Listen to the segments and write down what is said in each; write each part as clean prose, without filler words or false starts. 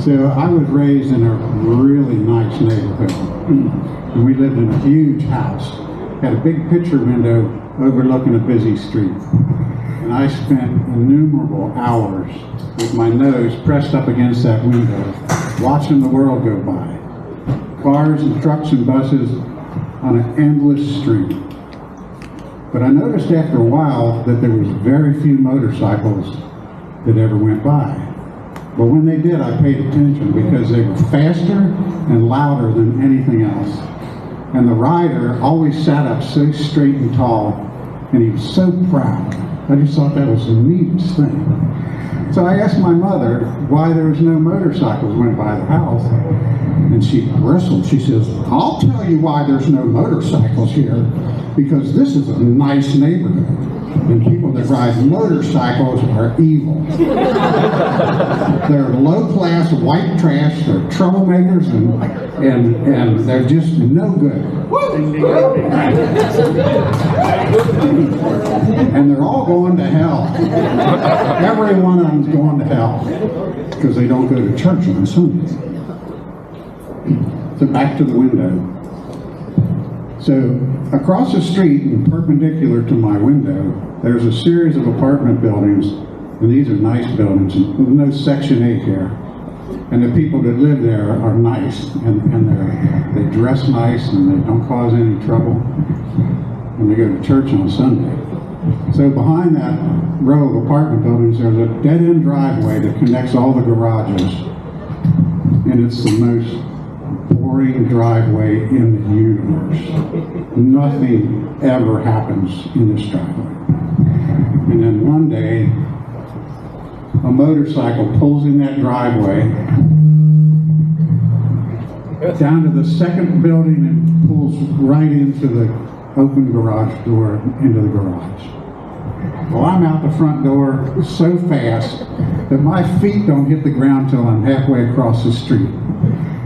So I was raised in a really nice neighborhood. And we lived in a huge house. Had a big picture window overlooking a busy street. And I spent innumerable hours with my nose pressed up against that window, watching the world go by. Cars and trucks and buses on an endless stream. But I noticed after a while that there was very few motorcycles that ever went by. But when they did, I paid attention because they were faster and louder than anything else. And the rider always sat up so straight and tall, and he was so proud. I just thought that was the neatest thing. So I asked my mother why there was no motorcycles went by the house. And she bristled. She says, "I'll tell you why there's no motorcycles here, because this is a nice neighborhood. And people that ride motorcycles are evil. They're low-class white trash, they're troublemakers, and they're just no good. And they're all going to hell. Every one of them's going to hell because they don't go to church on Sundays." So back to the window. So across the street and perpendicular to my window, there's a series of apartment buildings, and these are nice buildings. There's no Section 8 here. And the people that live there are nice, and they dress nice, and they don't cause any trouble, and they go to church on Sunday. So behind that row of apartment buildings, there's a dead-end driveway that connects all the garages, and it's the most boring driveway in the universe. Nothing ever happens in this driveway. And then one day, a motorcycle pulls in that driveway down to the second building and pulls right into the open garage door into the garage. Well, I'm out the front door so fast that my feet don't hit the ground till I'm halfway across the street.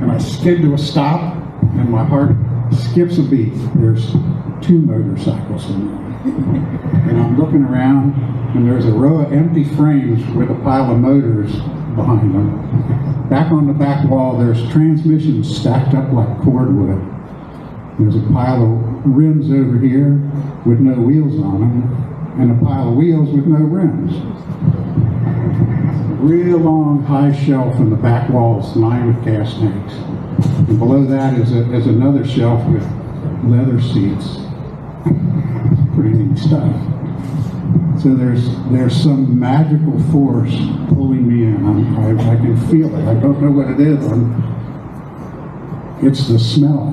And I skid to a stop, and my heart skips a beat. There's two motorcycles in there. And I'm looking around, and there's a row of empty frames with a pile of motors behind them. Back on the back wall, there's transmissions stacked up like cordwood. There's a pile of rims over here with no wheels on them, and a pile of wheels with no rims. Real long high shelf in the back walls lined with gas tanks. And below that is another shelf with leather seats. Pretty neat stuff. So there's some magical force pulling me in. I can feel it. I don't know what it is. It's the smell.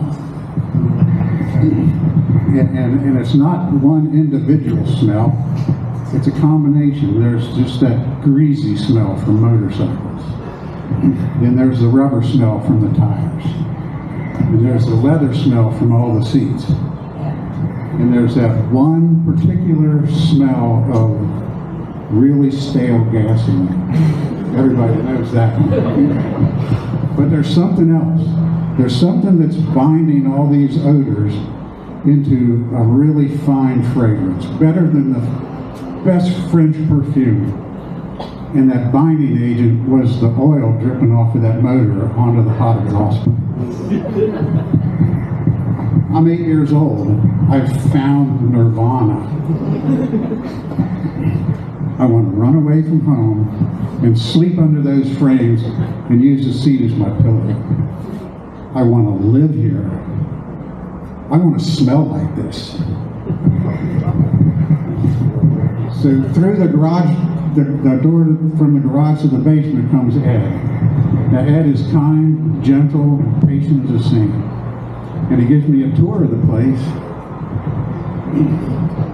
And it's not one individual smell. It's a combination. There's just that greasy smell from motorcycles. Then there's the rubber smell from the tires. And there's the leather smell from all the seats. And there's that one particular smell of really stale gasoline. Everybody knows that one. But there's something else. There's something that's binding all these odors into a really fine fragrance, better than the best French perfume. And that binding agent was the oil dripping off of that motor onto the hot exhaust. I'm 8 years old. I've found nirvana. I want to run away from home and sleep under those frames and use the seat as my pillow. I want to live here. I want to smell like this. So through the garage, the door from the garage to the basement comes Ed. Now Ed is kind, gentle, patient as a saint. And he gives me a tour of the place.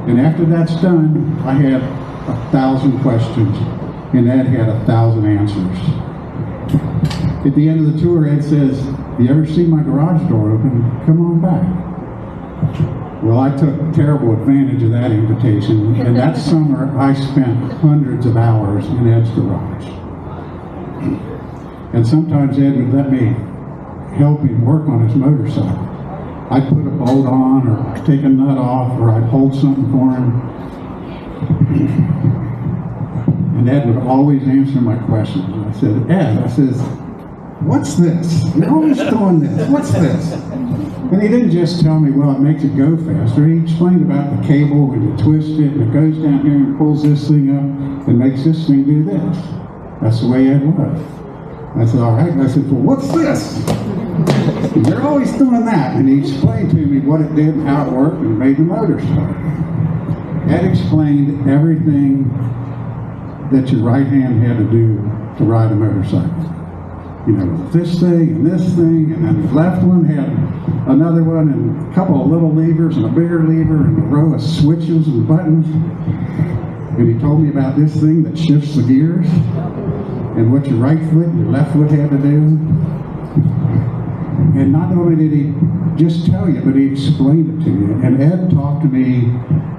And after that's done, I had 1,000 questions, and Ed had 1,000 answers. At the end of the tour, Ed says, "You ever see my garage door open? Come on back." Well, I took terrible advantage of that invitation, and that summer I spent hundreds of hours in Ed's garage. And sometimes Ed would let me help him work on his motorcycle. I'd put a bolt on, or take a nut off, or I'd hold something for him. And Ed would always answer my questions. I said, "Ed," I says, what's this? You're always doing this. What's this? And he didn't just tell me, well, it makes it go faster. He explained about the cable, when you twist it, and it goes down here and pulls this thing up and makes this thing do this. That's the way Ed was. I said, all right. I said, well, what's this? And they're always doing that. And he explained to me what it did and how it worked and made the motor start. Ed explained everything that your right hand had to do to ride a motorcycle. You know, this thing and this thing, and then the left one had another one, and a couple of little levers and a bigger lever and a row of switches and buttons. And he told me about this thing that shifts the gears and what your right foot and your left foot had to do. And not only did he just tell you, but he explained it to you. And Ed talked to me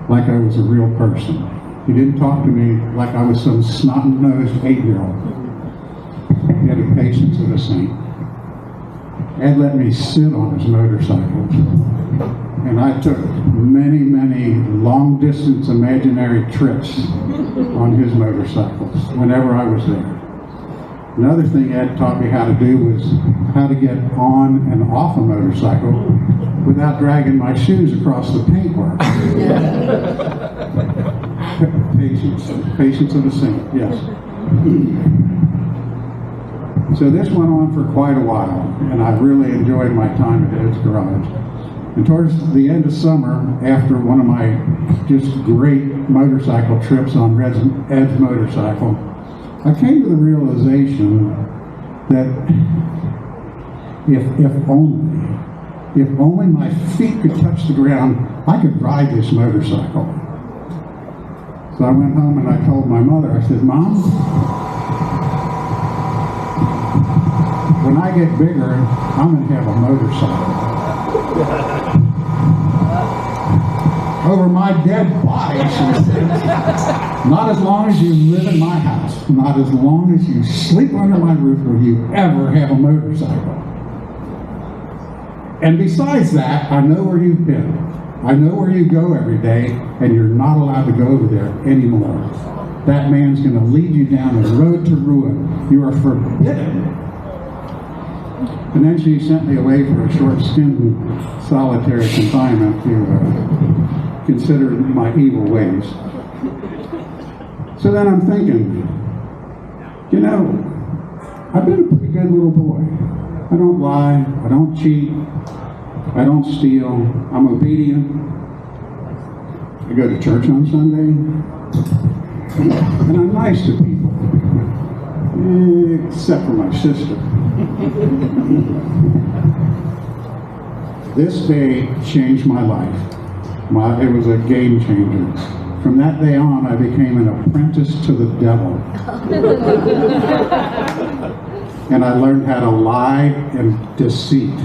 like I was a real person. He didn't talk to me like I was some snot-nosed 8-year-old. He had the patience of a saint. Ed let me sit on his motorcycle. And I took many, many long-distance imaginary trips on his motorcycles whenever I was there. Another thing Ed taught me how to do was how to get on and off a motorcycle without dragging my shoes across the paintwork. Patience of a saint, yes. So this went on for quite a while, and I really enjoyed my time at Ed's garage. And towards the end of summer, after one of my just great motorcycle trips on Ed's motorcycle, I came to the realization that if only my feet could touch the ground, I could ride this motorcycle. So I went home and I told my mother, I said, Mom, when I get bigger, I'm going to have a motorcycle. Over my dead body, she said. Not as long as you live in my house. Not as long as you sleep under my roof will you ever have a motorcycle. And besides that, I know where you've been. I know where you go every day, and you're not allowed to go over there anymore. That man's going to lead you down the road to ruin. You are forbidden. And then she sent me away for a short stint in solitary confinement to consider my evil ways. So then I'm thinking, you know, I've been a pretty good little boy. I don't lie, I don't cheat, I don't steal, I'm obedient. I go to church on Sunday, and I'm nice to people, except for my sister. This day changed my life. It was a game changer. From that day on, I became an apprentice to the devil. And I learned how to lie and deceit.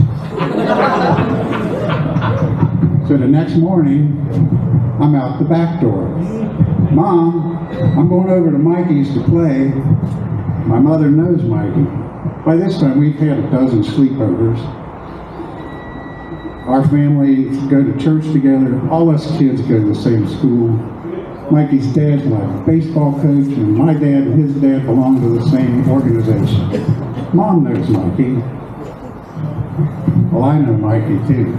So the next morning, I'm out the back door. Mom, I'm going over to Mikey's to play. My mother knows Mikey. By this time, we've had a dozen sleepovers. Our families go to church together. All us kids go to the same school. Mikey's dad's my baseball coach, and my dad and his dad belong to the same organization. Mom knows Mikey. Well, I know Mikey too.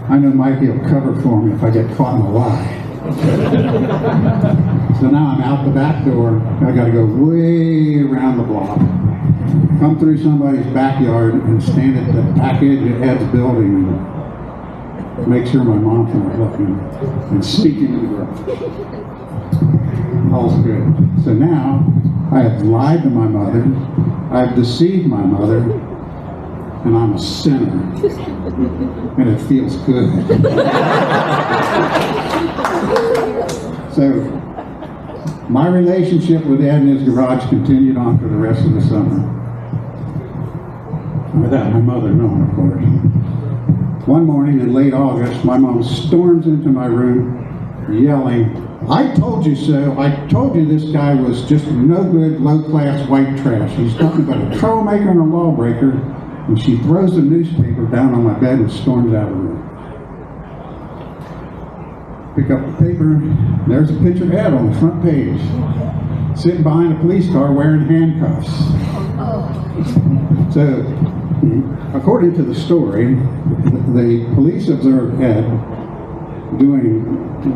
I know Mikey will cover for me if I get caught in a lie. So now I'm out the back door. I got to go way around the block, come through somebody's backyard, and stand at the back edge of Ed's building and make sure my mom's not looking, and sneak into the garage. All's good. So now I have lied to my mother, I have deceived my mother, and I'm a sinner. And it feels good. So my relationship with Ed in his garage continued on for the rest of the summer. Without my mother knowing, of course. One morning in late August, my mom storms into my room yelling, "I told you so. I told you this guy was just no good, low-class white trash. He's nothing but a troublemaker and a lawbreaker." And she throws the newspaper down on my bed and storms out of the room. Pick up the paper, there's a picture of Ed on the front page, sitting behind a police car wearing handcuffs. So, according to the story, the police observed Ed doing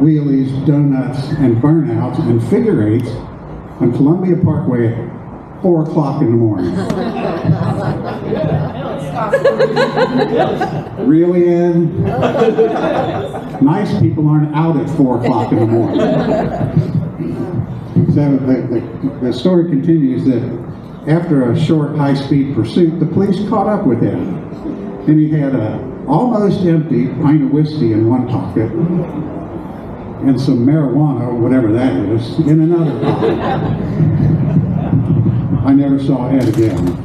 wheelies, donuts, and burnouts and figure eights on Columbia Parkway at 4 o'clock in the morning. Really, Ed? Nice people aren't out at 4 o'clock in the morning. So the story continues that after a short high-speed pursuit, the police caught up with him. And he had an almost empty pint of whiskey in one pocket and some marijuana, whatever that is, in another pocket. I never saw Ed again.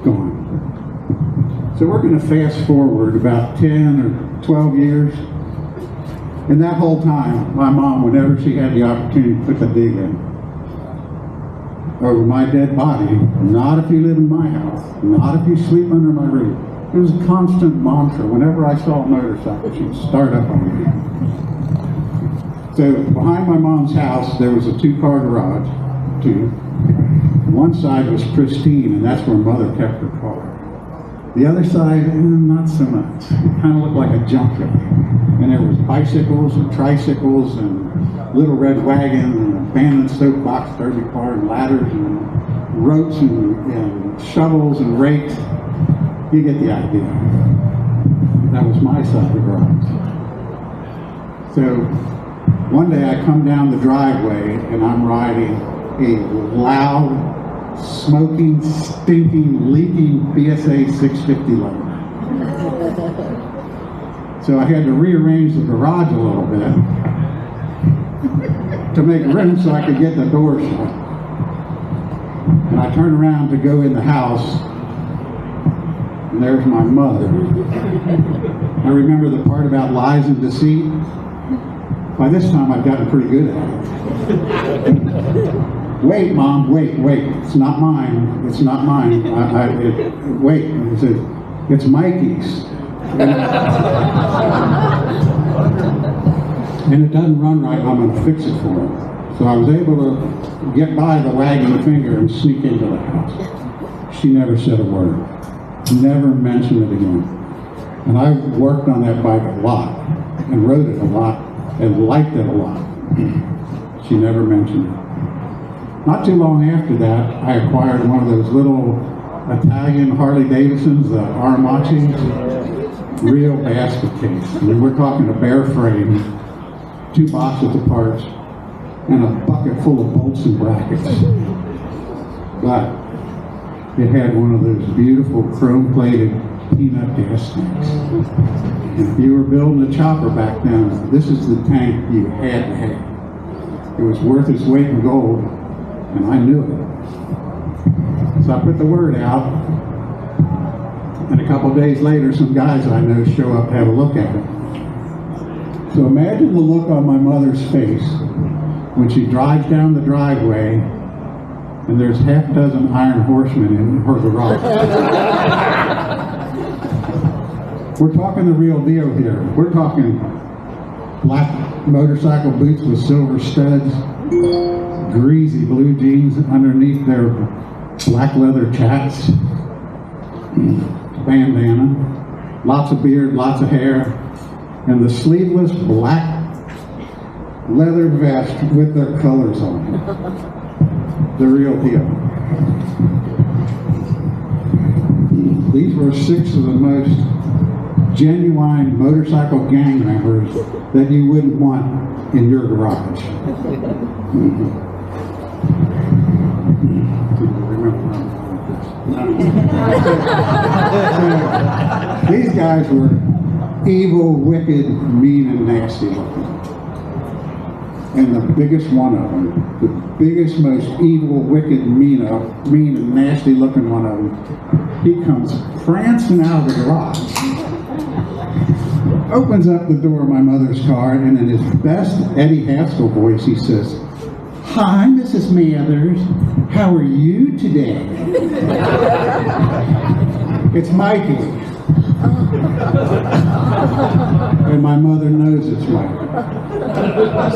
Gone. So we're going to fast forward about 10 or 12 years. And that whole time, my mom, whenever she had the opportunity, put the dig in over my dead body. Not if you live in my house. Not if you sleep under my roof. It was a constant mantra. Whenever I saw a motorcycle, she'd start up on me. So behind my mom's house, there was a 2-car garage. One side was pristine, and that's where Mother kept her car. The other side, not so much. It kind of looked like a junkyard. And there was bicycles and tricycles and little red wagons and abandoned soapbox derby car and ladders and ropes and shovels and rakes. You get the idea. That was my side of the garage. So one day I come down the driveway and I'm riding a loud, smoking, stinking, leaking BSA 650 load. So I had to rearrange the garage a little bit to make room so I could get the door shut. And I turned around to go in the house, and there's my mother. I remember the part about lies and deceit. By this time I've gotten pretty good at it. Wait, Mom, wait. It's not mine. It's not mine. Wait. He said, it's Mikey's. And it doesn't run right, I'm going to fix it for him. So I was able to get by the wagging finger and sneak into the house. She never said a word. Never mentioned it again. And I worked on that bike a lot, and rode it a lot, and liked it a lot. She never mentioned it. Not too long after that, I acquired one of those little Italian Harley Davidsons, the Aramachis, real basket case. I mean, we're talking a bare frame, 2 boxes of parts, and a bucket full of bolts and brackets. But it had one of those beautiful chrome-plated peanut gas tanks. And if you were building a chopper back then, this is the tank you had to have. It was worth its weight in gold, and I knew it. So I put the word out, and a couple of days later, some guys I know show up to have a look at it. So imagine the look on my mother's face when she drives down the driveway and there's half a dozen iron horsemen in her garage. We're talking the real deal here. We're talking black motorcycle boots with silver studs, greasy blue jeans underneath their black leather chaps, bandana, lots of beard, lots of hair, and the sleeveless black leather vest with their colors on it. The real deal. These were 6 of the most genuine motorcycle gang members that you wouldn't want in your garage. These guys were evil, wicked, mean, and nasty looking. And the biggest one of them, the biggest, most evil, wicked, mean, and nasty looking one of them, he comes prancing out of the garage, opens up the door of my mother's car, and in his best Eddie Haskell voice, he says, "Hi, Mrs. Mathers. How are you today?" "It's Mikey." And my mother knows it's Mikey.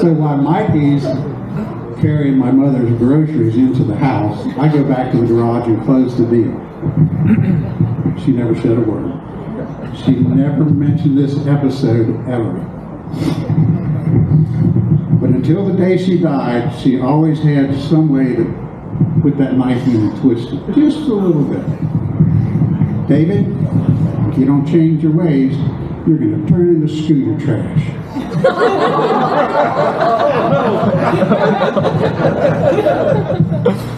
So while Mikey's carrying my mother's groceries into the house, I go back to the garage and close the deal. She never said a word. She never mentioned this episode ever. But until the day she died, she always had some way to put that knife in and twist it, just a little bit. David, if you don't change your ways, you're going to turn into scooter trash.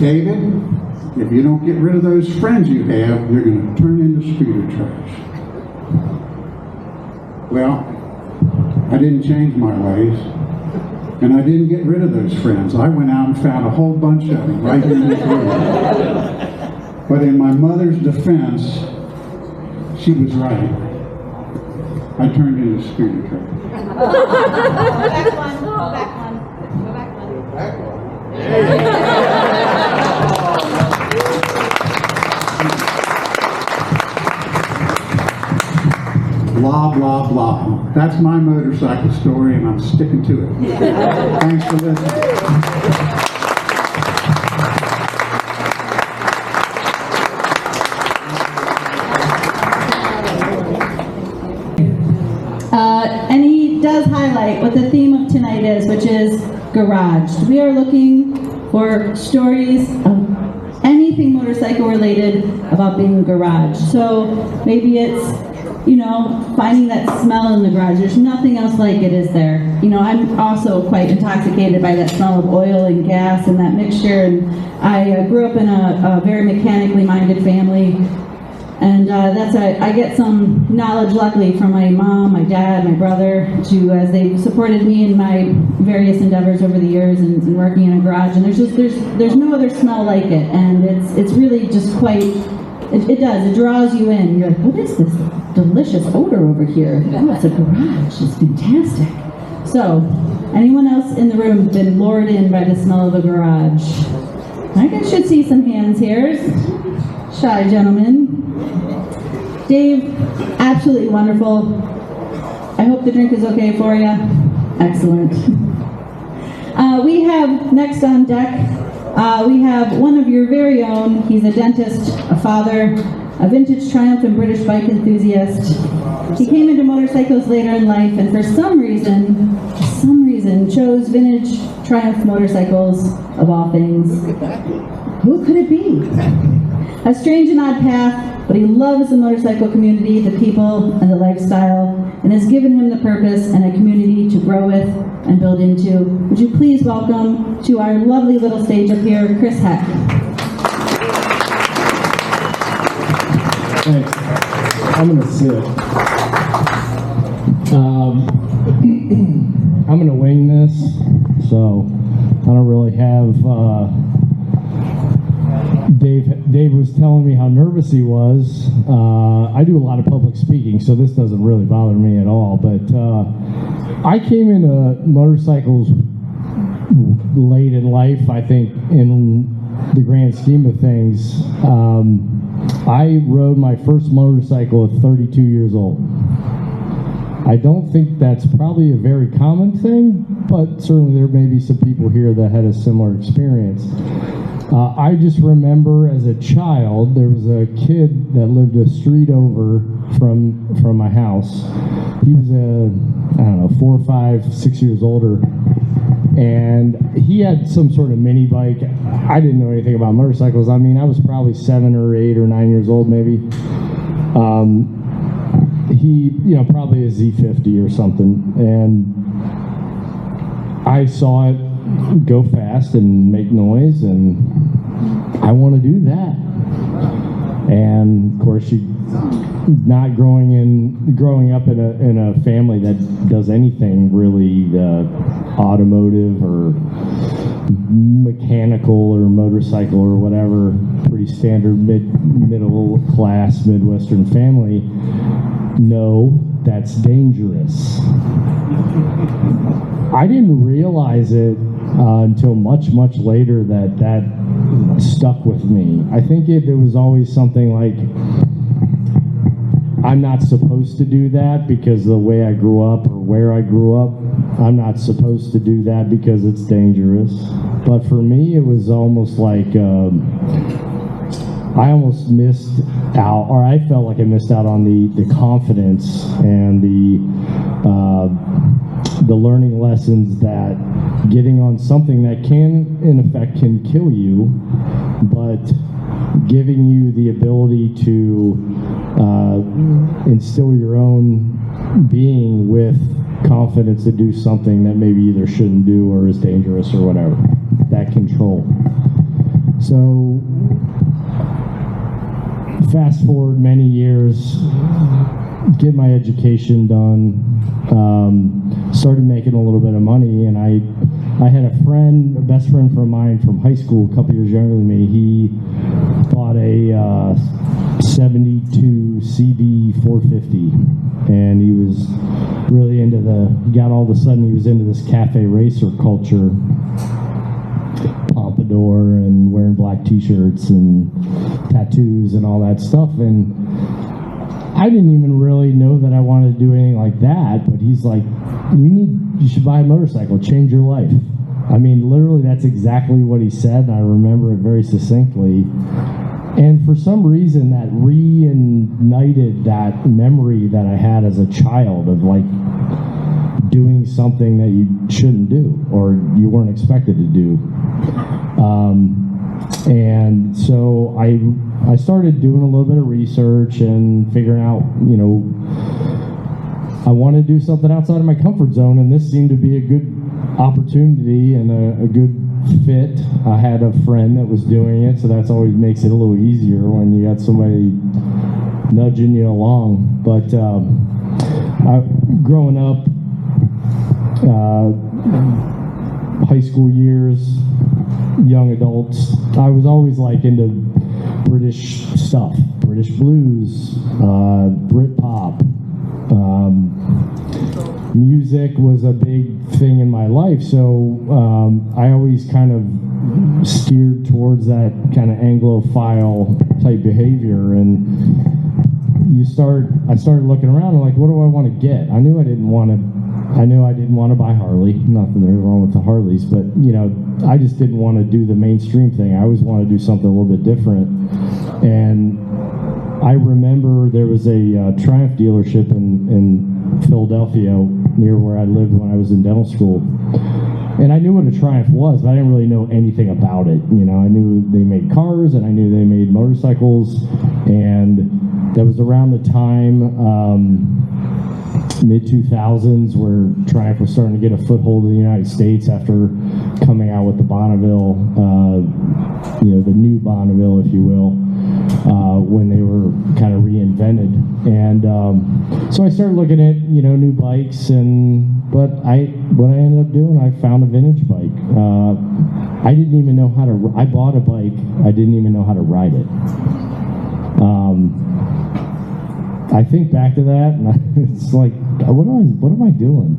David, if you don't get rid of those friends you have, you're going to turn into scooter trash. Well, I didn't change my ways, and I didn't get rid of those friends. I went out and found a whole bunch of them right here in this room. But in my mother's defense, she was right. I turned into scooter trash. Go back one. Go back one. Go back one. Go back one. Blah, blah, blah. That's my motorcycle story, and I'm sticking to it. Thanks for listening. And he does highlight what the theme of tonight is, which is garage. We are looking for stories of anything motorcycle related about being in a garage. So maybe it's, finding that smell in the garage. There's nothing else like it, is there? I'm also quite intoxicated by that smell of oil and gas and that mixture. And I grew up in a very mechanically minded family. And I get some knowledge, luckily, from my mom, my dad, my brother, as they've supported me in my various endeavors over the years and working in a garage. And there's no other smell like it, and it's really just quite. It draws you in. You're like, what is this delicious odor over here? Oh, it's a garage. It's fantastic. So, anyone else in the room been lured in by the smell of a garage? I should see some hands here. Shy gentlemen. Dave, absolutely wonderful. I hope the drink is okay for you. Excellent. We have next on deck, we have one of your very own. He's a dentist, a father, a vintage Triumph and British bike enthusiast. He came into motorcycles later in life, and for some reason, chose vintage Triumph motorcycles of all things. Who could it be? A strange and odd path, but he loves the motorcycle community, the people, and the lifestyle, and has given him the purpose and a community to grow with and build into. Would you please welcome to our lovely little stage up here, Chris Heck. Thanks. I'm going to sit. I'm going to wing this, so I don't really have... Dave was telling me how nervous he was. I do a lot of public speaking, so this doesn't really bother me at all. But I came into motorcycles late in life, I think, in the grand scheme of things. I rode my first motorcycle at 32 years old. I don't think that's probably a very common thing, but certainly there may be some people here that had a similar experience. I just remember as a child, there was a kid that lived a street over from my house. He was 4, 5, 6 years older, and he had some sort of mini bike. I didn't know anything about motorcycles. I mean, I was probably 7 or 8 or 9 years old, maybe. He, probably a Z50 or something, and I saw it go fast and make noise, and I want to do that. And of course, not growing up in a family that does anything really automotive or mechanical or motorcycle or whatever, pretty standard middle class Midwestern family. No, that's dangerous. I didn't realize it until much later that stuck with me. I think it was always something like, I'm not supposed to do that because the way I grew up or where I grew up. I'm not supposed to do that because it's dangerous. But for me, it was almost like I almost missed out, or I felt like I missed out on the confidence and the learning lessons that getting on something that can, in effect, can kill you, but giving you the ability to instill your own being with confidence to do something that maybe either shouldn't do or is dangerous or whatever. That control. So fast forward many years, get my education done, started making a little bit of money, and I had a friend, a best friend from mine from high school, a couple years younger than me. He bought a 72 CB 450, and he was really into all of a sudden he was into this cafe racer culture, pompadour and wearing black t-shirts and tattoos and all that stuff. And I didn't even really know that I wanted to do anything like that, but he's like, you should buy a motorcycle, change your life. I mean, literally that's exactly what he said, and I remember it very succinctly. And for some reason that reignited that memory that I had as a child of like doing something that you shouldn't do or you weren't expected to do. And so I started doing a little bit of research and figuring out, I want to do something outside of my comfort zone, and this seemed to be a good opportunity and a good fit. I had a friend that was doing it, so that's always makes it a little easier when you got somebody nudging you along. But growing up, high school years, young adults, I was always like into British stuff, British blues, Britpop. Music was a big thing in my life, so I always kind of steered towards that kind of Anglophile type behavior. And I started looking around and like, what do I want to get? I knew I didn't want to buy Harley. Nothing wrong with the Harleys, but I just didn't want to do the mainstream thing. I always wanted to do something a little bit different. And I remember there was a Triumph dealership in Philadelphia near where I lived when I was in dental school. And I knew what a Triumph was, but I didn't really know anything about it. I knew they made cars and I knew they made motorcycles. And that was around the time, mid-2000s, where Triumph was starting to get a foothold in the United States after coming out with the Bonneville, the new Bonneville, if you will, when they were kind of reinvented. And so I started looking at, new bikes, but what I ended up doing, I found a vintage bike. I didn't even know how to, I bought a bike, I didn't even know how to ride it. I think back to that, and it's like, what am I doing?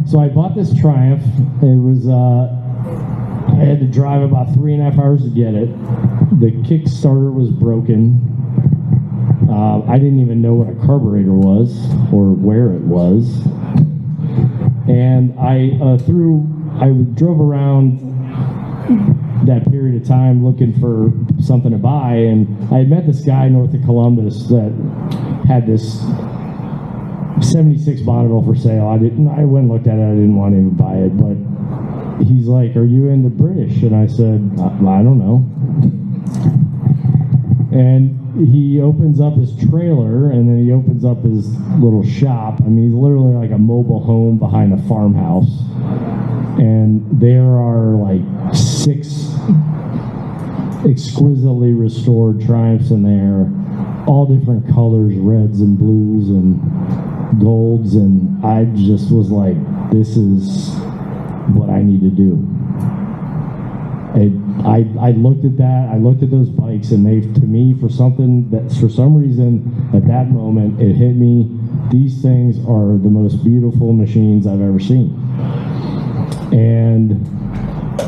So I bought this Triumph. It was, I had to drive about 3.5 hours to get it. The Kickstarter was broken. I didn't even know what a carburetor was or where it was. And I drove around that period of time looking for something to buy, and I had met this guy north of Columbus that had this 76 Bonneville for sale. I went and looked at it. I didn't want to even buy it, but he's like, "Are you into British?" And I said, "I don't know." And he opens up his trailer, and then he opens up his little shop. I mean, he's literally like a mobile home behind a farmhouse. And there are like 6 exquisitely restored Triumphs in there, all different colors, reds and blues and golds. And I just was like, this is what I need to do. I looked at that, I looked at those bikes, and they, to me, for some reason, at that moment, it hit me, these things are the most beautiful machines I've ever seen. And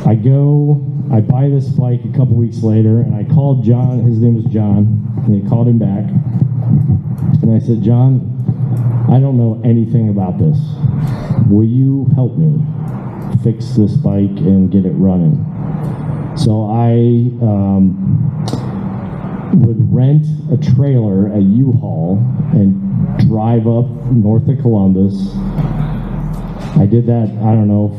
I go I buy this bike a couple weeks later, and I called John. His name was John. And I called him back, and I said, John, I don't know anything about this. Will you help me fix this bike and get it running? So I would rent a trailer at U-Haul and drive up north of Columbus. I did that, I don't know,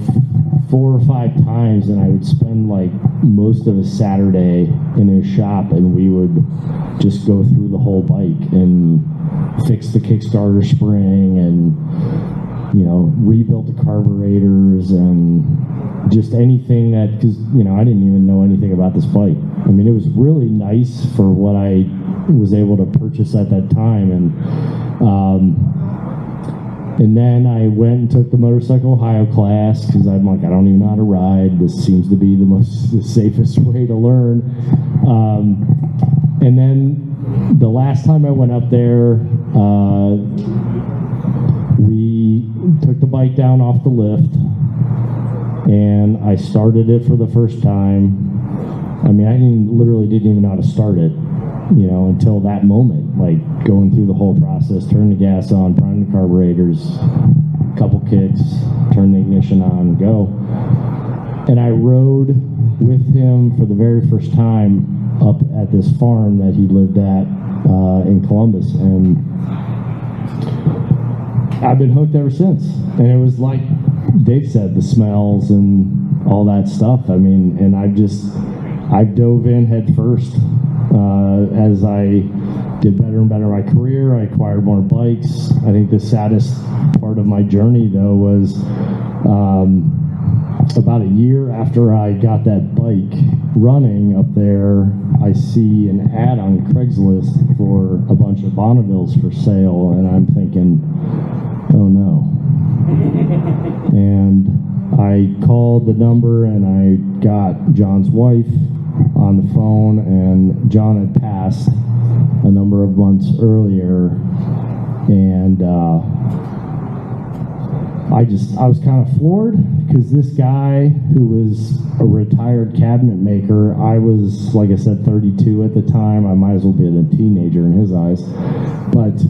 4 or 5 times, and I would spend like most of a Saturday in his shop, and we would just go through the whole bike and fix the Kickstarter spring and, you know, rebuilt the carburetors and just anything that, because, you know, I didn't even know anything about this bike. I mean, it was really nice for what I was able to purchase at that time. And then I went and took the Motorcycle Ohio class, because I'm like, I don't even know how to ride. This seems to be the safest way to learn. And then the last time I went up there, we took the bike down off the lift, and I started it for the first time. I mean, I literally didn't even know how to start it, you know, until that moment, like going through the whole process, turn the gas on, prime the carburetors, couple kicks, turn the ignition on, go. And I rode with him for the very first time up at this farm that he lived at in Columbus, and I've been hooked ever since. And it was like Dave said, the smells and all that stuff. I mean, and I've dove in head first. As I did better and better in my career, I acquired more bikes. I think the saddest part of my journey, though, was about a year after I got that bike running up there, I see an ad on Craigslist for a bunch of Bonnevilles for sale, and I'm thinking, oh no. And I called the number, and I got John's wife on the phone, and John had passed a number of months earlier, and I was kind of floored, because this guy who was a retired cabinet maker, I was, like I said, 32 at the time. I might as well be a teenager in his eyes, but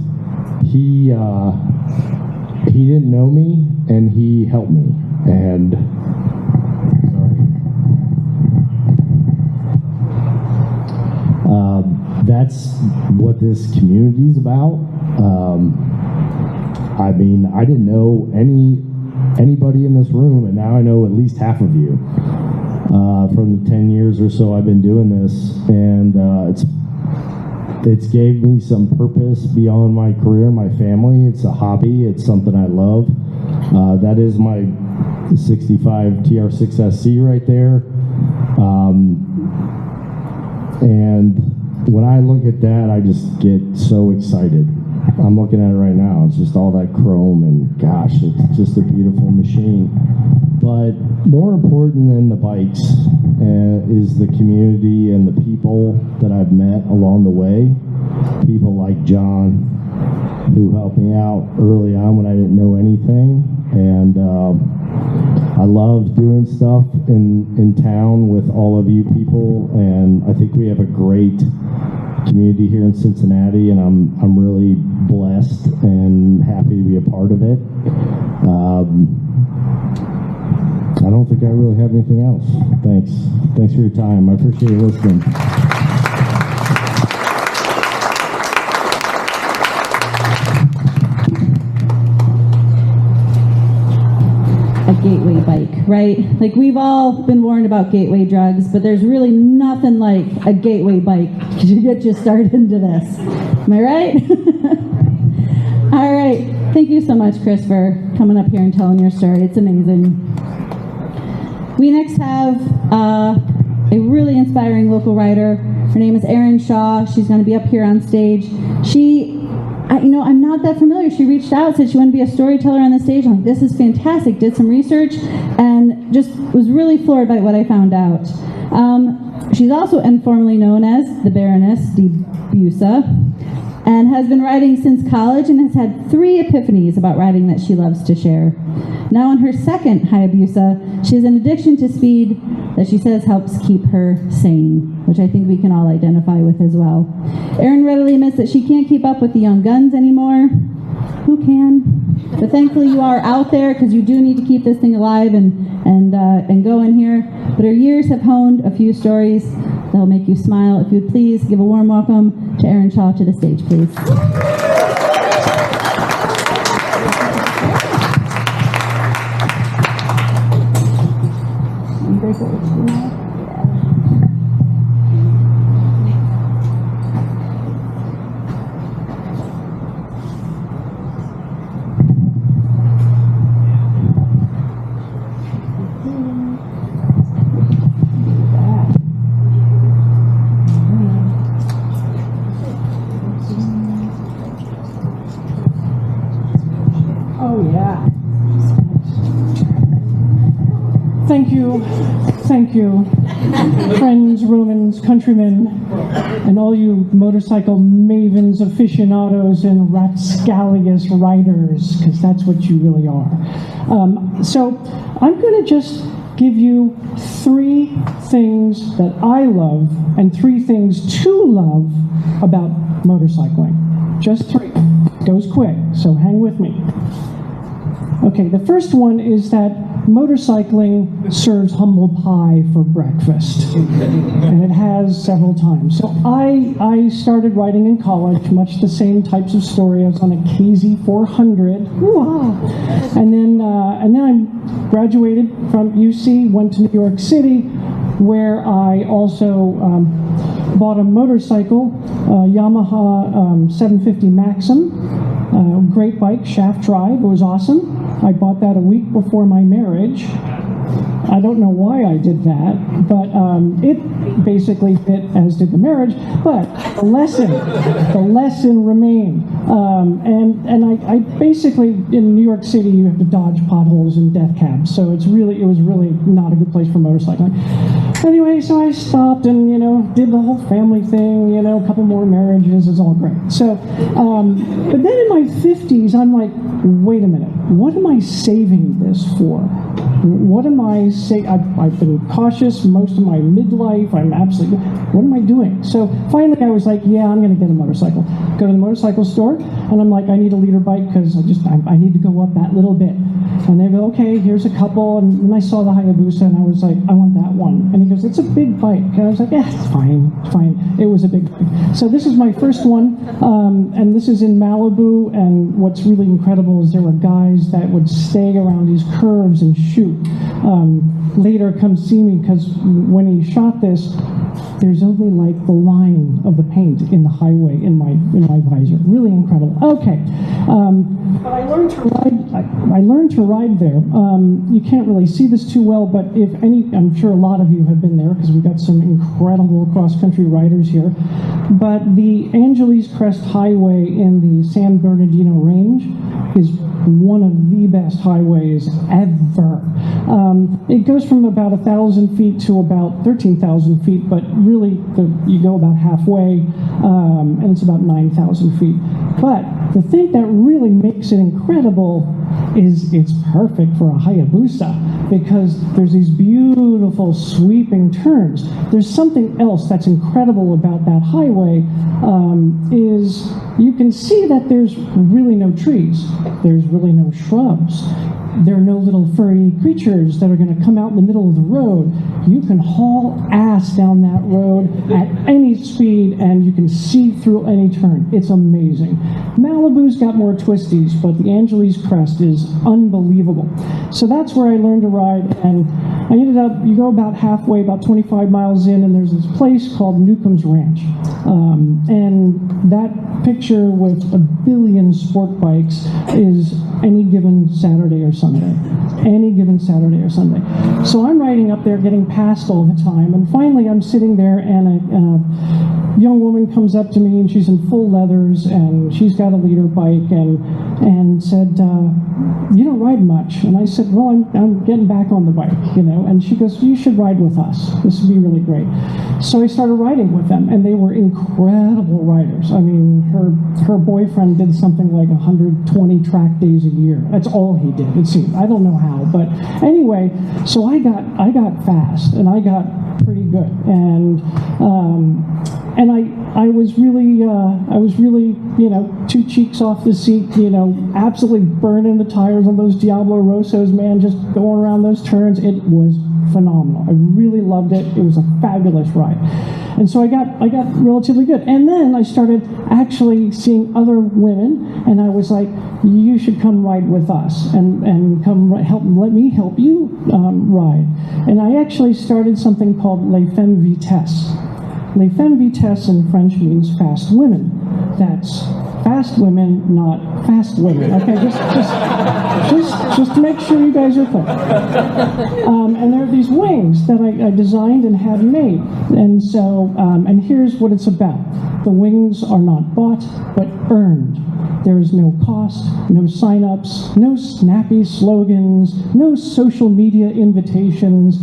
he didn't know me, and he helped me. And that's what this community is about. I mean, I didn't know anybody in this room, and now I know at least half of you from the 10 years or so I've been doing this, and it's gave me some purpose beyond my career, my family. It's a hobby. It's something I love. That is my 65 TR6SC right there. And when I look at that, I just get so excited. I'm looking at it right now. It's just all that chrome, and gosh, it's just a beautiful machine. But more important than the bikes is the community and the people that I've met along the way. People like John, who helped me out early on when I didn't know anything. And I love doing stuff in town with all of you people, and I think we have a great community here in Cincinnati, and I'm really blessed and happy to be a part of it. I don't think I really have anything else. Thanks for your time. I appreciate you listening. A gateway bike, right? Like, we've all been warned about gateway drugs, but there's really nothing like a gateway bike to get you started into this. Am I right? All right. Thank you so much, Chris, for coming up here and telling your story. It's amazing. We next have a really inspiring local rider. Her name is Erin Shaw. She's going to be up here on stage. I'm not that familiar. She reached out, said she wanted to be a storyteller on the stage. I'm like, this is fantastic. Did some research and just was really floored by what I found out. She's also informally known as the Baroness de Busa, and has been riding since college and has had 3 epiphanies about riding that she loves to share. Now on her second Hayabusa, she has an addiction to speed that she says helps keep her sane, which I think we can all identify with as well. Erin readily admits that she can't keep up with the young guns anymore. Who can? But thankfully you are out there, because you do need to keep this thing alive and going here. But her years have honed a few stories that'll make you smile. If you'd please give a warm welcome to Erin Shaw to the stage, please. Oh, yeah. Thank you, friends, Romans, countrymen, and all you motorcycle mavens, aficionados, and rapscallious riders, because that's what you really are. So I'm going to just give you 3 things that I love and 3 things to love about motorcycling. Just 3. Goes quick, so hang with me. Okay, the first one is that motorcycling serves humble pie for breakfast, and it has several times. So I started riding in college, much the same types of story. I was on a KZ 400, and then I graduated from UC, went to New York City, where I also bought a motorcycle, Yamaha 750 Maxim, great bike, shaft drive. It was awesome. I bought that a week before my marriage. I don't know why I did that, but it basically fit, as did the marriage. But the lesson remained. And I basically, in New York City, you have to dodge potholes and death cabs. So it was really not a good place for motorcycling. Anyway, so I stopped and, did the whole family thing, a couple more marriages. It's all great. So, but then in my 50s, I'm like, wait a minute, what am I saving this for? What am I saying? I've been cautious most of my midlife. I'm absolutely, what am I doing? So finally I was like, yeah, I'm going to get a motorcycle. Go to the motorcycle store, and I'm like, I need a leader bike because I need to go up that little bit. And they go, okay, here's a couple. And then I saw the Hayabusa, and I was like, I want that one. And he goes, it's a big bike. And I was like, yeah, it's fine. It was a big bike. So this is my first one, and this is in Malibu. And what's really incredible is there were guys that would stay around these curves and shoot. Later, come see me, because when he shot this, there's only like the line of the paint in the highway in my visor. Really incredible. Okay, but I learned to ride. I learned to ride there. You can't really see this too well, but I'm sure a lot of you have been there, because we've got some incredible cross-country riders here. But the Angeles Crest Highway in the San Bernardino Range is one of the best highways ever. It goes from about 1,000 feet to about 13,000 feet, but really you go about halfway, and it's about 9,000 feet. But the thing that really makes it incredible is it's perfect for a Hayabusa, because there's these beautiful sweeping turns. There's something else that's incredible about that highway, is you can see that there's really no trees. There's really no shrubs. There are no little furry creatures that are going to come out in the middle of the road. You can haul ass down that road at any speed, and you can see through any turn. It's amazing. Malibu's got more twisties, but the Angeles Crest is unbelievable. So that's where I learned to ride, and I ended up, you go about halfway, about 25 miles in, and there's this place called Newcomb's Ranch. And that picture with 1 billion sport bikes is any given Saturday or Sunday. Any given Saturday or Sunday. So I'm riding up there, getting passed all the time, and finally I'm sitting there, and a young woman comes up to me, and she's in full leathers, and she's got a leader bike, and said, you don't ride much. And I said, well, I'm getting back on the bike, and she goes, you should ride with us. This would be really great. So I started riding with them, and they were incredible riders. I mean, her boyfriend did something like 120 track days a year. That's all he did, it seemed. I don't know how, but anyway, so I got fast, and I got pretty good, and I was really, you know, two cheeks off the seat, you know, absolutely burning the tires on those Diablo Rossos, man, just going around those turns. It was phenomenal. I really loved it. It was a fabulous ride. And so I got relatively good. And then I started actually seeing other women, and I was like, you should come ride with us, and come let me help you ride. And I actually started something called Les Femmes Vitesse. Les Femmes Vitesse in French means fast women. That's fast women, not fast women. Okay, just to make sure you guys are clear. And there are these wings that I designed and had made. And so, and here's what it's about. The wings are not bought, but earned. There is no cost, no sign-ups, no snappy slogans, no social media invitations.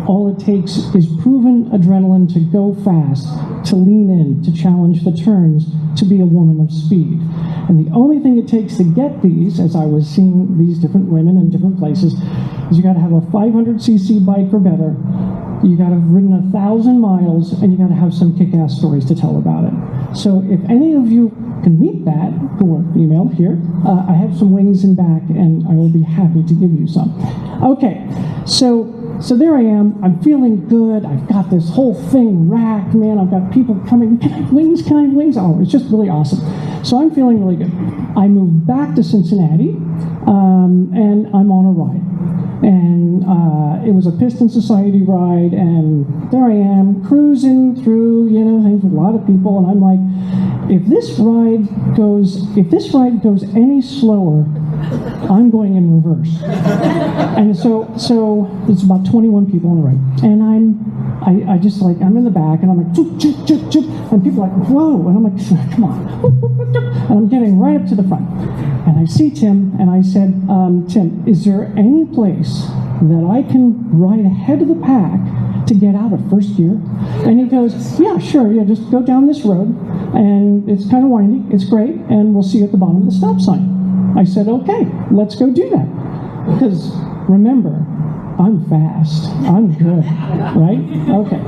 All it takes is proven adrenaline to go fast, to lean in, to challenge the turns, to be a woman of speed. And the only thing it takes to get these, as I was seeing these different women in different places, is you gotta have a 500cc bike or better, you gotta have ridden 1,000 miles, and you gotta have some kick-ass stories to tell about it. So if any of you can meet that, who are female here, I have some wings in back, and I will be happy to give you some. Okay, so there I am. I'm feeling good. I've got this whole thing racked, man. I've got people coming, can I have wings? Can I have wings? Oh, it's just really awesome. So I'm feeling really good. I moved back to Cincinnati, and I'm on a ride. And it was a Piston Society ride, and there I am, cruising through, you know, things with a lot of people, and I'm like, if this ride goes any slower, I'm going in reverse. And so it's about 21 people on the ride, and I just like, I'm in the back, and I'm like, choop, choop, choop, choop, and people are like, whoa, and I'm like, come on, and I'm getting right up to the front, and I see Tim, and I said, Tim, is there any place that I can ride ahead of the pack to get out of first gear? And he goes, yeah, sure, yeah, just go down this road, and it's kind of windy, it's great, and we'll see you at the bottom of the stop sign. I said, okay, let's go do that. Because remember, I'm fast, I'm good, right? Okay.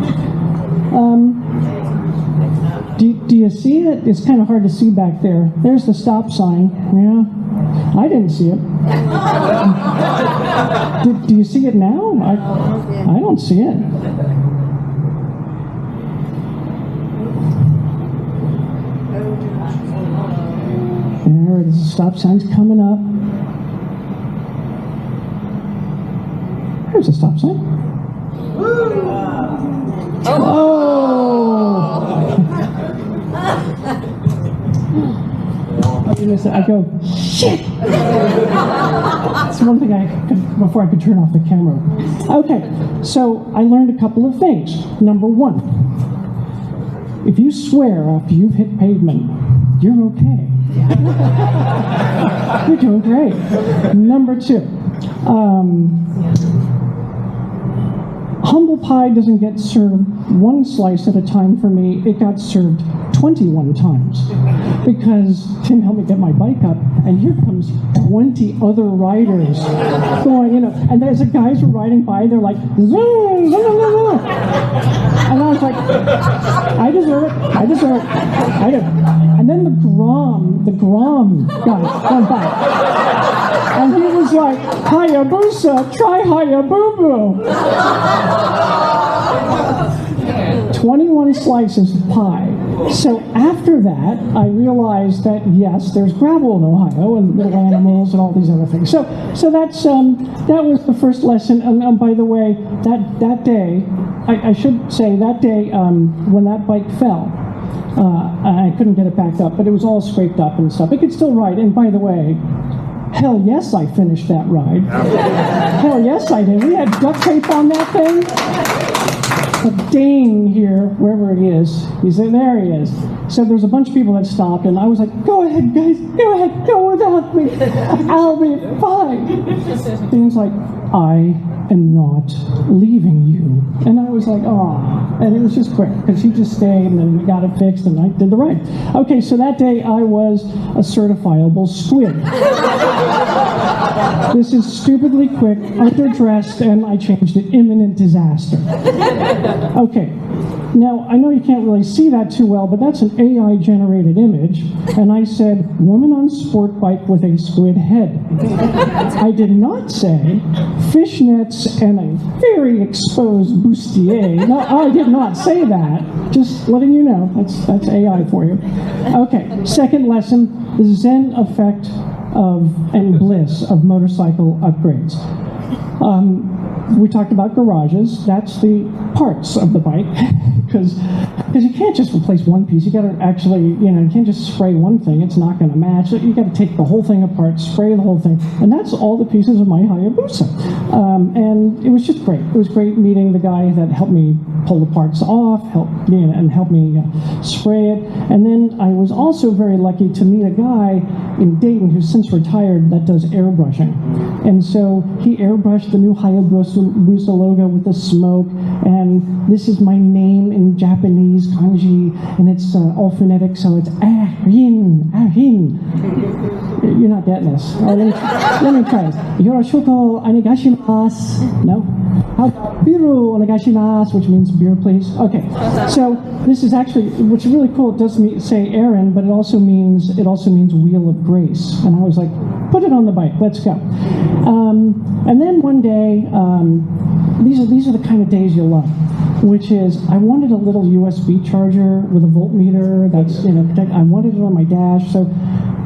Do you see it? It's kind of hard to see back there. There's the stop sign. Yeah, I didn't see it. Do you see it now? I don't see it. There it is, the stop sign's coming up. There's a stop sign. I go, shit! That's one thing before I could turn off the camera. Okay, so I learned a couple of things. Number one, if you swear after you've hit pavement, you're okay. You're doing great. Number two, humble pie doesn't get served one slice at a time for me. It got served 21 times because Tim helped me get my bike up, and here comes 20 other riders going, you know, and there's the guys who are riding by, they're like, zoom, zoom, zoom, zoom. And I was like, I deserve it, I do. And then the Grom guy went by. And he was like, Hayabusa, try Hayabubu. 21 slices of pie. So after that, I realized that yes, there's gravel in Ohio and little animals and all these other things. So that's that was the first lesson. And by the way, that day, I should say that day when that bike fell, I couldn't get it back up, but it was all scraped up and stuff. It could still ride. And by the way, hell yes, I finished that ride. Hell yes, I did. We had duct tape on that thing. But Dane here, wherever he is, he's in there, he is. So there's a bunch of people that stopped, and I was like, go ahead, guys, go ahead, go without me. I'll be fine. Dane's like, I am not leaving you. And I was like, oh. And it was just quick, because he just stayed, and then we got it fixed, and I did the ride. Okay, so that day I was a certifiable squid. This is stupidly quick, underdressed, and I changed it imminent disaster. Okay, now I know you can't really see that too well, but that's an AI-generated image, and I said, woman on sport bike with a squid head. I did not say fishnets and a very exposed bustier. No, I did not say that. Just letting you know, that's AI for you. Okay, second lesson, the Zen effect and bliss of motorcycle upgrades. We talked about garages. That's the parts of the bike, because you can't just replace one piece. You got to actually, you can't just spray one thing. It's not going to match. You got to take the whole thing apart, spray the whole thing, and that's all the pieces of my Hayabusa. And it was just great. It was great meeting the guy that helped me pull the parts off, help me spray it. And then I was also very lucky to meet a guy in Dayton who's since retired that does airbrushing. And so he airbrushed the new Hayabusa logo with the smoke, and this is my name in Japanese kanji, and it's all phonetic, so it's Ahin. You're not getting this. Let me try this. Yoroshiku onegaishimasu. No? How about biru onegaishimasu, which means beer, please? Okay. So this is actually, what's really cool, it does say Aaron, but it also means wheel of grace. And I was like, put it on the bike, let's go. And then one day, these are the kind of days you'll love, which is I wanted a little USB charger with a voltmeter that's, I wanted it on my dash, so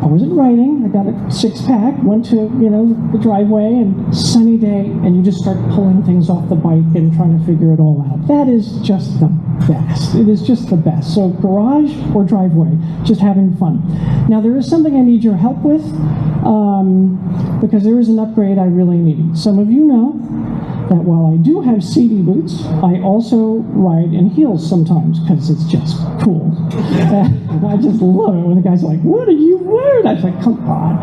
I wasn't riding. I got a 6-pack, went to, the driveway, and sunny day, and you just start pulling things off the bike and trying to figure it all out. That is just the best. It is just the best. So garage or driveway, just having fun. Now there is something I need your help with, because there is an upgrade I really need. Some of you know that while I do have CD boots, I also ride in heels sometimes, because it's just cool. And I just love it when the guy's like, what are you wearing? I was like, come on.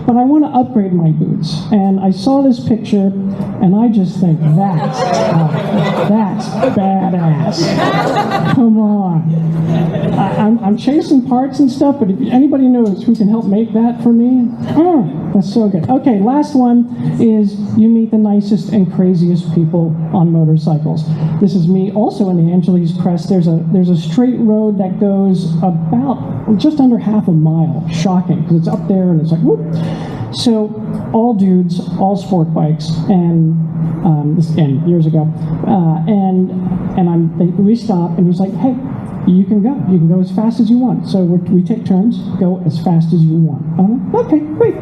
But I want to upgrade my boots. And I saw this picture, and I just think, that's badass. Come on. I'm chasing parts and stuff, but if anybody knows who can help make that for me, that's so good. Okay, last one is you meet the nicest and craziest people on motorcycles. This is me also in the Angeles Crest. There's a straight road that goes about just under half a mile. Shocking, because it's up there and it's like, whoop. So all dudes, all sport bikes, and this again years ago, and we stop, and he's like, hey, you can go as fast as you want. So we take turns, go as fast as you want. Okay, great.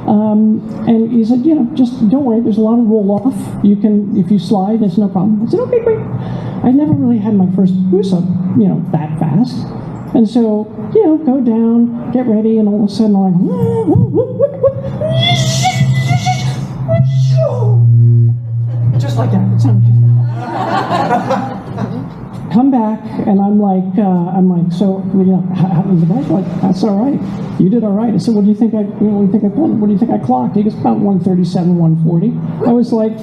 And he said, just don't worry, there's a lot of roll off. You can, if you slide, it's no problem. I said, okay, great. I never really had my first boost up, that fast. And so, go down, get ready, and all of a sudden I'm like, just like that. It sounded just like that. Come back, and I'm like, so, the guy's like, that's all right. You did all right. I said, what do you think I clocked? He goes, about 137, 140. I was like,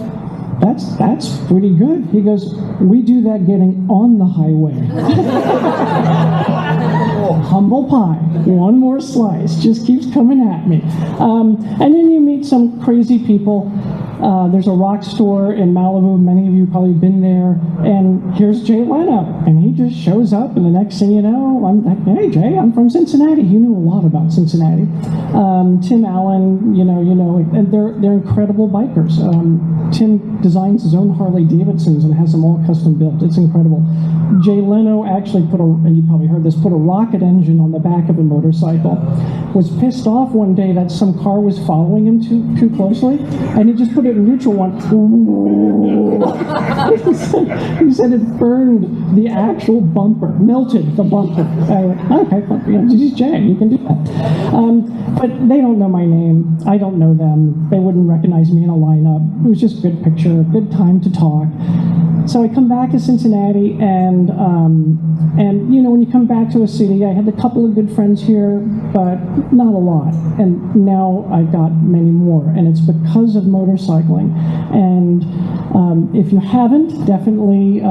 that's pretty good. He goes, we do that getting on the highway. Humble pie, one more slice, just keeps coming at me. And then you meet some crazy people. There's a rock store in Malibu. Many of you have probably been there. And here's Jay Leno. And he just shows up, and the next thing you know, I'm like, hey, Jay, I'm from Cincinnati. You knew a lot about Cincinnati. Tim Allen, and they're incredible bikers. Tim designs his own Harley Davidsons and has them all custom built. It's incredible. Jay Leno actually and you probably heard this, put a rocket engine on the back of a motorcycle. Was pissed off one day that some car was following him too closely, and he just put it in neutral one. He said it burned the actual bumper, melted the bumper. I went, okay, this is Jay, you can do that. But they don't know my name. I don't know them. They wouldn't recognize me in a lineup. It was just a good picture, a good time to talk. So I come back to Cincinnati, and you know, when you come back to a city, I had a couple of good friends here, but not a lot. And now I've got many more, and it's because of motorcycling. And if you haven't, definitely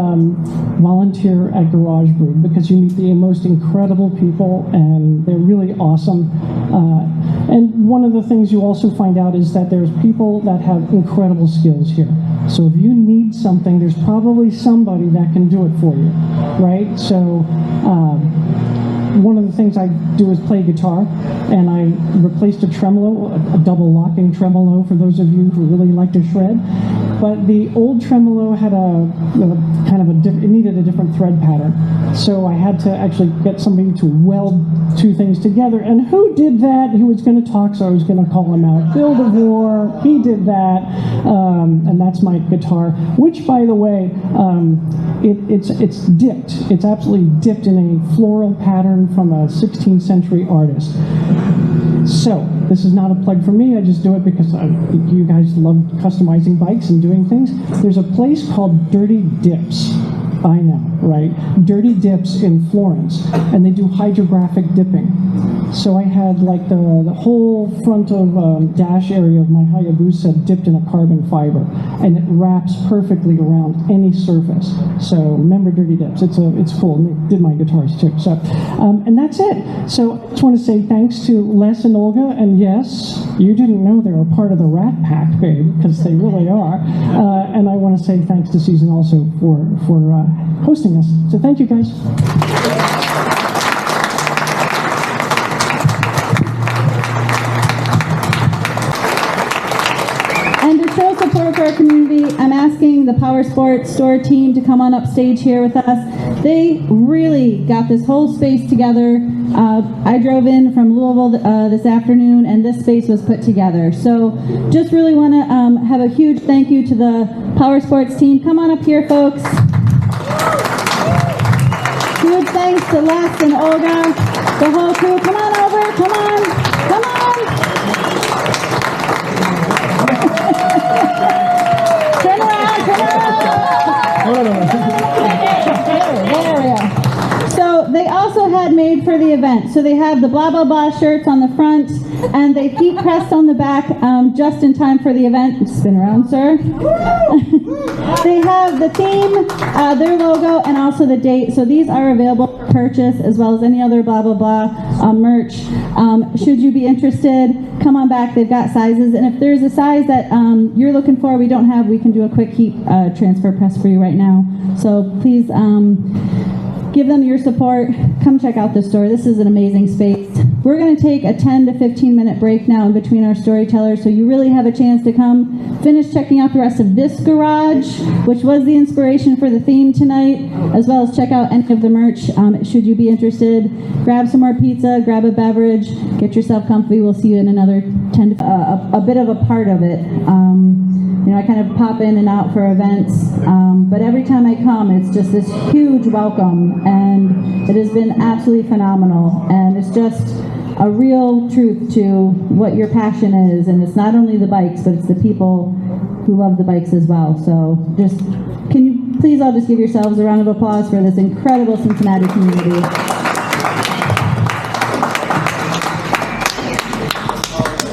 volunteer at Garage Brew, because you meet the most incredible people, and they're really awesome. And one of the things you also find out is that there's people that have incredible skills here. So if you need something, there's probably somebody that can do it for you, right? So one of the things I do is play guitar, and I replaced a tremolo, a double locking tremolo for those of you who really like to shred. But the old tremolo had it needed a different thread pattern. So I had to actually get somebody to weld two things together. And who did that? He was going to talk, so I was going to call him out. Bill DeVore, he did that. And that's my guitar, which, by the way, it's dipped. It's absolutely dipped in a floral pattern from a 16th century artist. So this is not a plug for me. I just do it because you guys love customizing bikes and doing things. There's a place called Dirty Dips. I know, right? Dirty Dips in Florence, and they do hydrographic dipping. So I had like the whole front of dash area of my Hayabusa dipped in a carbon fiber, and it wraps perfectly around any surface. So remember Dirty Dips? It's cool. And they did my guitars too. So and that's it. So I just want to say thanks to Les and Olga. And yes, you didn't know they were part of the Rat Pack, babe, because they really are. And I want to say thanks to Susan also for hosting us. So thank you, guys. And to show support for our community, I'm asking the Power Sports store team to come on up stage here with us. They really got this whole space together. I drove in from Louisville this afternoon, and this space was put together. So just really want to have a huge thank you to the Power Sports team. Come on up here, folks. Huge thanks to Les and Olga, the whole crew. Come on over, come on, come on. Turn around, turn around. There we go. So they also had made for the event. So they have the blah, blah, blah shirts on the front, and they heat pressed on the back just in time for the event. Spin around, sir. They have the theme, their logo, and also the date. So these are available for purchase, as well as any other blah, blah, blah merch. Should you be interested, come on back. They've got sizes. And if there's a size that you're looking for, we don't have, we can do a quick heat transfer press for you right now. So please give them your support. Come check out the store. This is an amazing space. We're going to take a 10 to 15 minute break now in between our storytellers, so you really have a chance to come finish checking out the rest of this garage, which was the inspiration for the theme tonight, as well as check out any of the merch should you be interested. Grab some more pizza, grab a beverage, get yourself comfy. We'll see you in another 10 to a bit of a part of it. You know, I kind of pop in and out for events, but every time I come, it's just this huge welcome, and it has been absolutely phenomenal. And it's just a real truth to what your passion is, and it's not only the bikes, but it's the people who love the bikes as well. So just, can you please all just give yourselves a round of applause for this incredible Cincinnati community.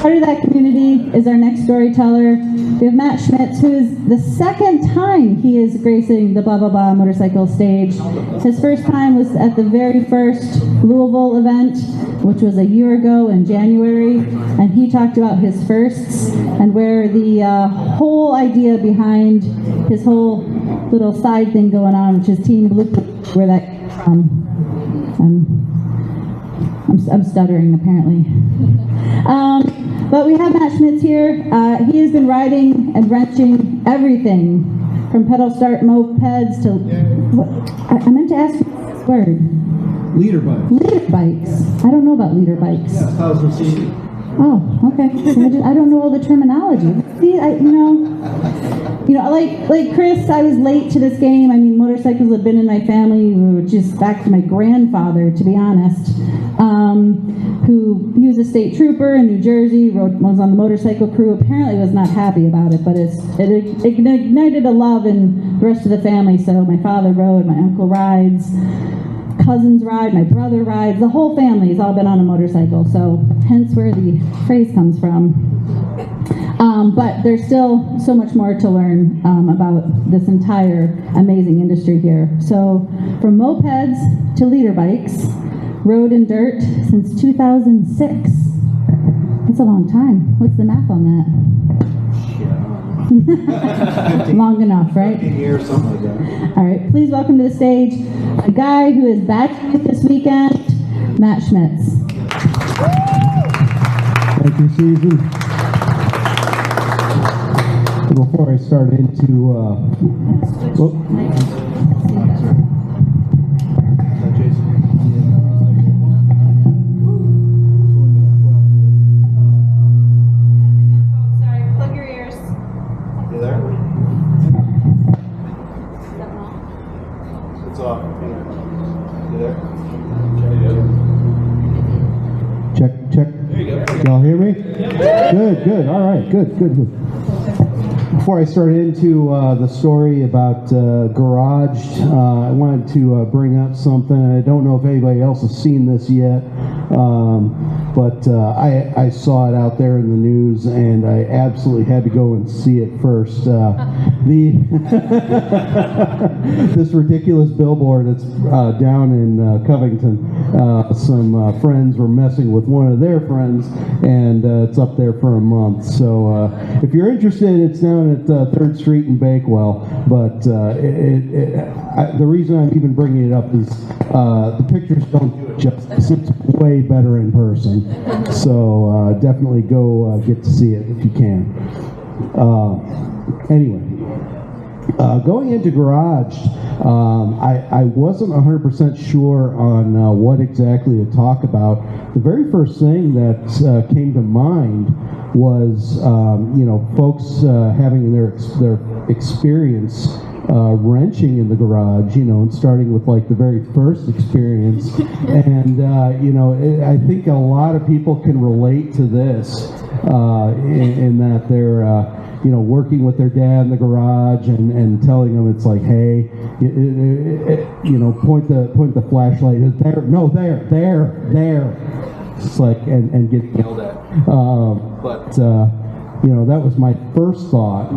Part of that community is our next storyteller. We have Matt Schmitz, who is the second time he is gracing the Blah Blah Blah motorcycle stage. His first time was at the very first Louisville event, which was a year ago in January, and he talked about his firsts and where the whole idea behind his whole little side thing going on, which is Team Blue, where that came from. I'm stuttering apparently. But we have Matt Schmitz here. He has been riding and wrenching everything from pedal start mopeds to, I meant to ask you this word. Leader bikes. Leader bikes. I don't know about leader bikes. Yeah, 1,000 cc. Oh, okay. So I don't know all the terminology. See, you know, like Chris, I was late to this game. I mean, motorcycles have been in my family, which is back to my grandfather, to be honest, who he was a state trooper in New Jersey, was on the motorcycle crew. Apparently was not happy about it, but it ignited a love in the rest of the family. So my father rode, my uncle rides, cousins ride, my brother rides, the whole family's all been on a motorcycle, so hence where the phrase comes from. But there's still so much more to learn about this entire amazing industry here. So from mopeds to leader bikes, road and dirt since 2006. That's a long time. What's the math on that? Long enough, right? 15 years, something like that. All right, please welcome to the stage a guy who is back this weekend, Matt Schmitz. Thank you, Susan. Before I start into, Sorry, plug your ears. You there? It's off. You there? check. There you go. Y'all hear me? Good. All right, good. Before I start into the story about Garaged, I wanted to bring up something. I don't know if anybody else has seen this yet, but I saw it out there in the news, and I absolutely had to go and see it first. This ridiculous billboard that's down in Covington. Some friends were messing with one of their friends, and it's up there for a month. So if you're interested, it's down at 3rd Street in Bakewell. But the reason I'm even bringing it up is the pictures don't do it justice. It's way better in person. So definitely go get to see it if you can. Anyway. Going into Garage, I wasn't 100% sure on what exactly to talk about. The very first thing that came to mind was, folks having their experience wrenching in the garage, and starting with like the very first experience. And, I think a lot of people can relate to this in that they're, working with their dad in the garage and telling them it's like, hey, point the flashlight. There, no, there. It's like, and get yelled at. That was my first thought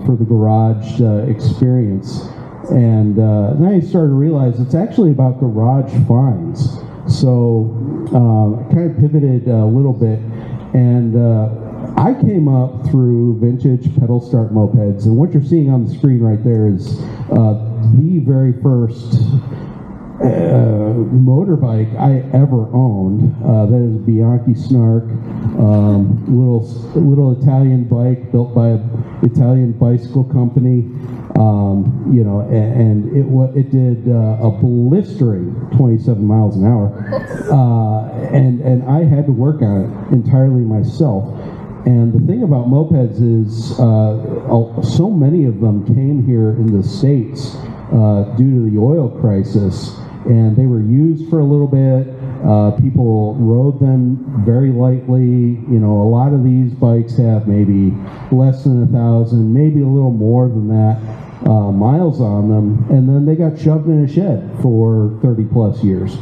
for the garage experience. And then I started to realize it's actually about garage finds. So I kind of pivoted a little bit, and I came up through vintage pedal start mopeds, and what you're seeing on the screen right there is the very first motorbike I ever owned. That is a Bianchi Snark, little Italian bike built by an Italian bicycle company. And it did a blistering 27 miles an hour, and I had to work on it entirely myself. And the thing about mopeds is so many of them came here in the States due to the oil crisis, and they were used for a little bit. People rode them very lightly. A lot of these bikes have maybe less than 1,000, maybe a little more than that miles on them, and then they got shoved in a shed for 30 plus years.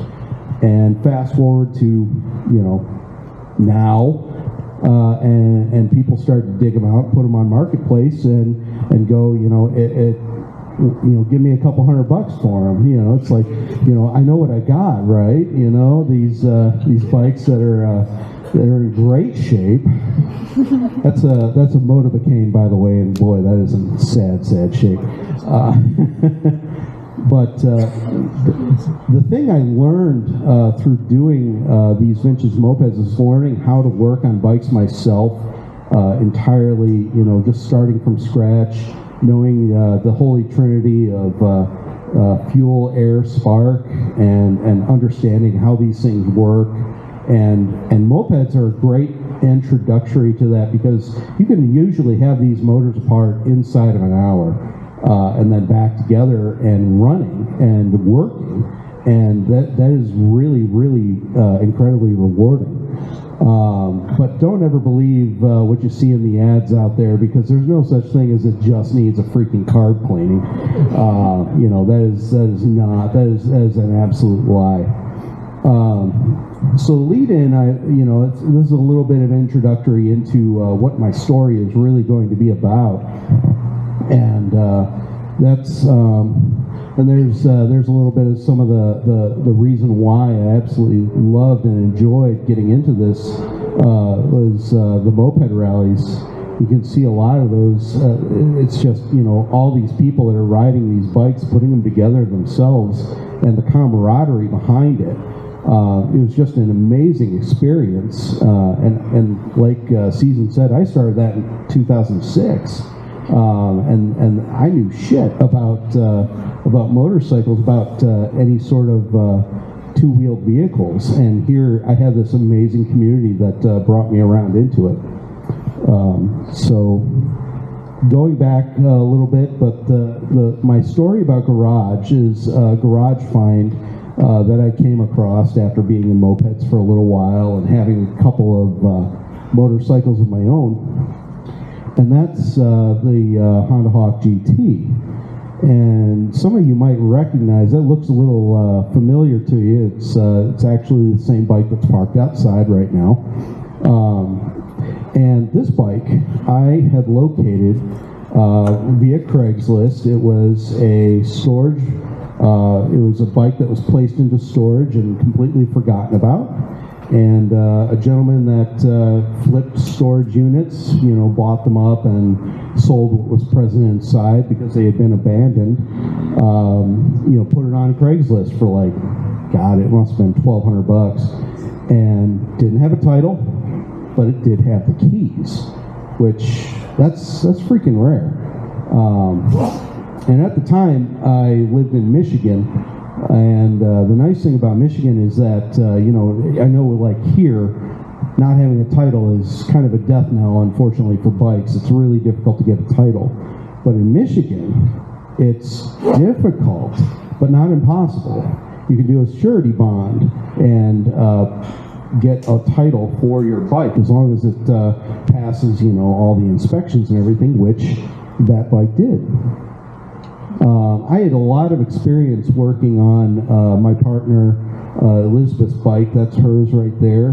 And fast forward to now. And people started to dig them out, put them on Marketplace, and go, give me a couple $100 for them. It's like, I know what I got, right? These bikes that are in great shape. That's a Motivacane, by the way, and boy, that is in sad shape. But the thing I learned through doing these vintage mopeds is learning how to work on bikes myself entirely, just starting from scratch, knowing the holy trinity of fuel, air, spark, and understanding how these things work, And mopeds are a great introductory to that because you can usually have these motors apart inside of an hour and then back together and running and working, and that is really, really incredibly rewarding. But don't ever believe what you see in the ads out there, because there's no such thing as it just needs a freaking carb cleaning. You know, that is an absolute lie. So lead in, this is a little bit of introductory into what my story is really going to be about, and there's a little bit of some of the reason why I absolutely loved and enjoyed getting into this was the moped rallies. You can see a lot of those. It's just, all these people that are riding these bikes, putting them together themselves, and the camaraderie behind it. It was just an amazing experience. And like Season said, I started that in 2006. And I knew shit about motorcycles, about any sort of two-wheeled vehicles. And here I had this amazing community that brought me around into it. So going back a little bit, but my story about Garage is a garage find that I came across after being in mopeds for a little while and having a couple of motorcycles of my own. And that's the Honda Hawk GT. And some of you might recognize, that looks a little familiar to you. It's actually the same bike that's parked outside right now. And this bike I had located via Craigslist. It was a storage, it was a bike that was placed into storage and completely forgotten about. And a gentleman that flipped storage units, bought them up and sold what was present inside because they had been abandoned, put it on Craigslist for like, God, it must have been $1,200, and didn't have a title, but it did have the keys, which that's freaking rare. And at the time, I lived in Michigan. And the nice thing about Michigan is that, I know like here, not having a title is kind of a death knell, unfortunately, for bikes. It's really difficult to get a title. But in Michigan, it's difficult, but not impossible. You can do a surety bond and get a title for your bike as long as it passes, all the inspections and everything, which that bike did. I had a lot of experience working on my partner Elizabeth's bike. That's hers right there.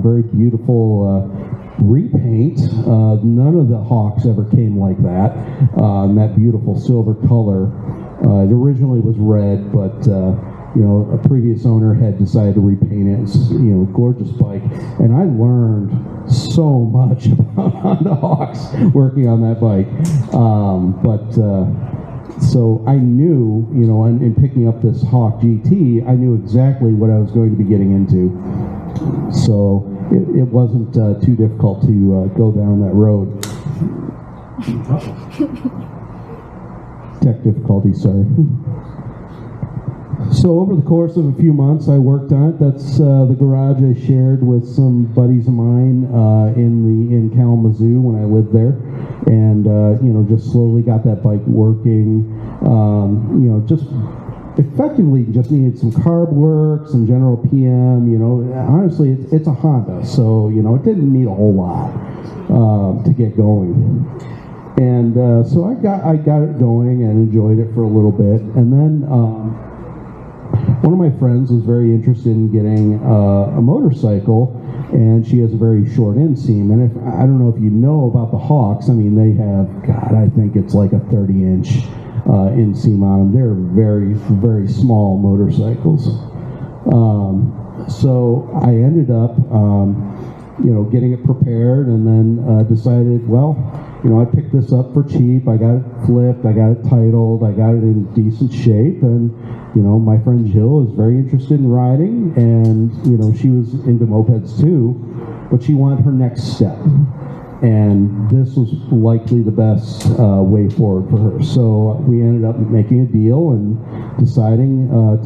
Very beautiful repaint. None of the Hawks ever came like that. That beautiful silver color. It originally was red, but a previous owner had decided to repaint it. It's gorgeous bike, and I learned so much about Honda Hawks working on that bike. So I knew, in picking up this Hawk GT, I knew exactly what I was going to be getting into. So it wasn't too difficult to go down that road. Tech difficulty, sorry. So over the course of a few months, I worked on it. That's the garage I shared with some buddies of mine in Kalamazoo when I lived there, and just slowly got that bike working. Just effectively just needed some carb work, some general PM. Honestly, it's a Honda, so it didn't need a whole lot to get going. And so I got it going and enjoyed it for a little bit, and then. One of my friends was very interested in getting a motorcycle, and she has a very short inseam. And I don't know if you know about the Hawks. I mean, they have, God, I think it's like a 30-inch inseam on them. They're very, very small motorcycles. So I ended up, getting it prepared, and then decided, well, I picked this up for cheap. I got it flipped. I got it titled. I got it in decent shape, and my friend Jill is very interested in riding, and she was into mopeds too, but she wanted her next step, and this was likely the best way forward for her. So we ended up making a deal and deciding I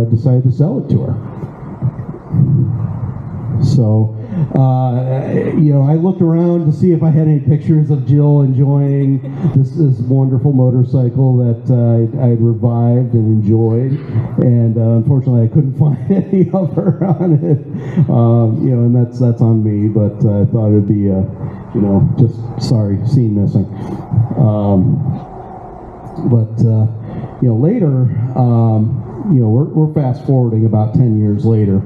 decided to sell it to her. So, I looked around to see if I had any pictures of Jill enjoying this wonderful motorcycle that I'd revived and enjoyed, and unfortunately I couldn't find any of her on it. And that's on me, but I thought it'd be, just sorry, scene missing. Later, we're fast forwarding about 10 years later.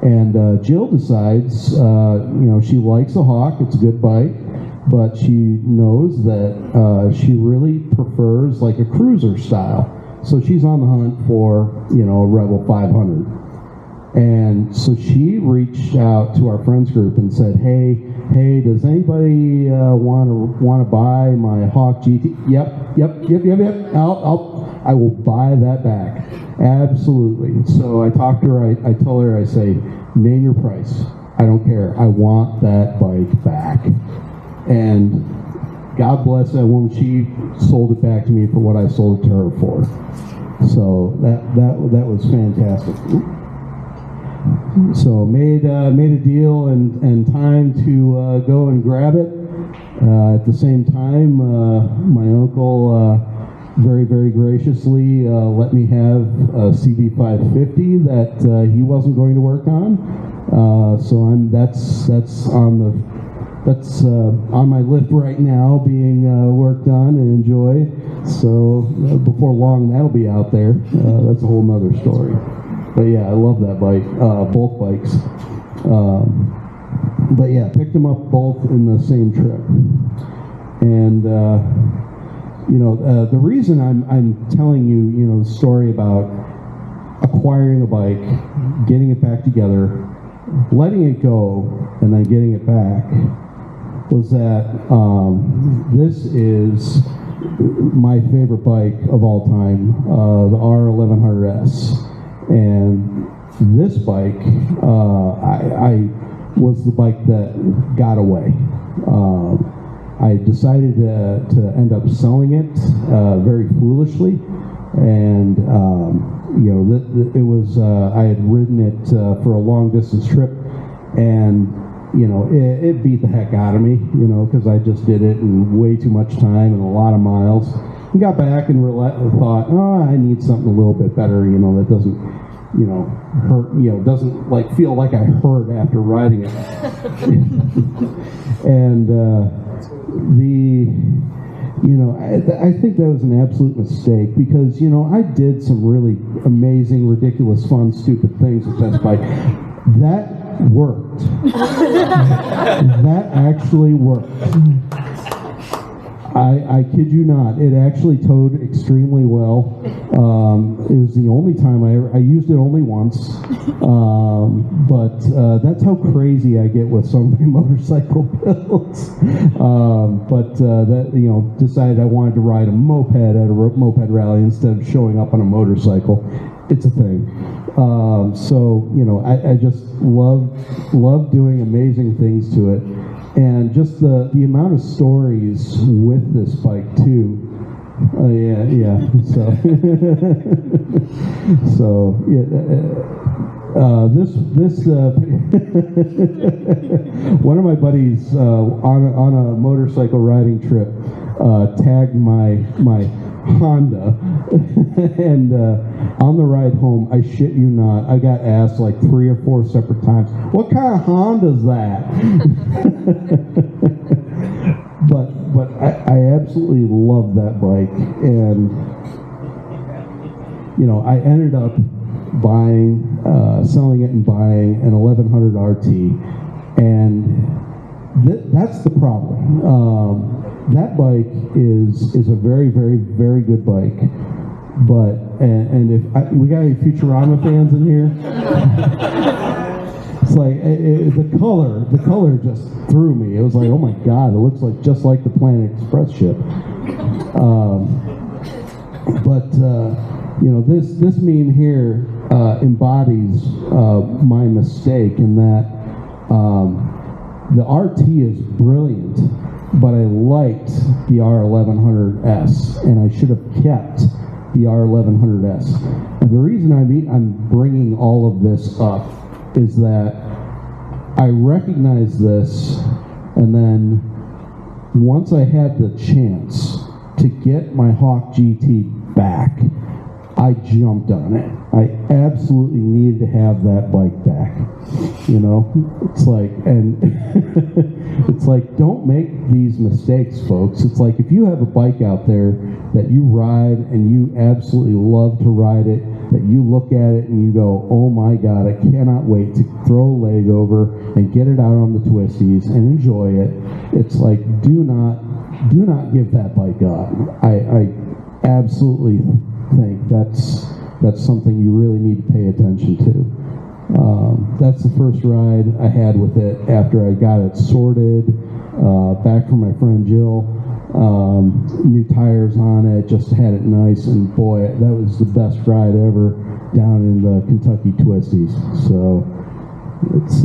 And Jill decides, she likes a Hawk, it's a good bike, but she knows that she really prefers like a cruiser style. So she's on the hunt for, a Rebel 500. And so she reached out to our friends group and said, hey, does anybody want to buy my Hawk GT? Yep. I will buy that back. Absolutely. So I talked to her, I told her, I say, name your price. I don't care. I want that bike back. And God bless her when she sold it back to me for what I sold it to her for. So that was fantastic. So made a deal and time to go and grab it. At the same time, my uncle very, very graciously let me have a CB550 that he wasn't going to work on. So that's on my lift right now, being worked on and enjoyed. So before long, that'll be out there. That's a whole nother story. But yeah, I love that bike, both bikes. But yeah, picked them up both in the same trip. And the reason I'm telling you, the story about acquiring a bike, getting it back together, letting it go, and then getting it back, was that this is my favorite bike of all time, the R1100S. And this bike, I was the bike that got away. I decided to end up selling it very foolishly, and it was I had ridden it for a long distance trip, and it beat the heck out of me, because I just did it in way too much time and a lot of miles. And got back and thought, I need something a little bit better, that doesn't, hurt, doesn't feel like I hurt after riding it. And I think that was an absolute mistake, because I did some really amazing, ridiculous, fun, stupid things with this bike. That worked. That actually worked. I kid you not, it actually towed extremely well. It was the only time I used it only once, but that's how crazy I get with some of my motorcycle builds. Decided I wanted to ride a moped at a moped rally instead of showing up on a motorcycle. It's a thing. I just love doing amazing things to it. And just the amount of stories with this bike too. One of my buddies on a motorcycle riding trip tagged my Honda, and on the ride home, I shit you not, I got asked like 3 or 4 separate times, what kind of Honda's that? but I absolutely love that bike, and I ended up selling it and buying an 1100 RT, and that's the problem. That bike is a very, very, very good bike, but and if we got any Futurama fans in here, it's like the color just threw me. It was like, oh my God, it looks like just like the Planet Express ship. This meme here embodies my mistake in that the RT is brilliant, but I liked the R1100S, and I should have kept the R1100S. And the reason I'm bringing all of this up is that I recognized this, and then once I had the chance to get my Hawk GT back, I jumped on it. I absolutely needed to have that bike back. You know, it's like, and it's like, don't make these mistakes, folks. It's like, if you have a bike out there that you ride and you absolutely love to ride it, that you look at it and you go, oh my God, I cannot wait to throw a leg over and get it out on the twisties and enjoy it. It's like, do not give that bike up. I absolutely think that's something you really need to pay attention to. That's the first ride I had with it after I got it sorted, back from my friend Jill. New tires on it, just had it nice, and boy, that was the best ride ever down in the Kentucky Twisties. So it's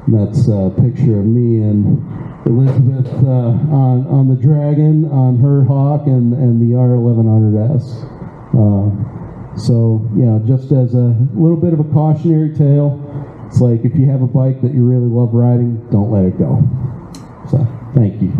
that's a picture of me and Elizabeth on the Dragon, on her Hawk, and the R1100S. So, you know, just as a little bit of a cautionary tale, it's like, if you have a bike that you really love riding, don't let it go. So, thank you.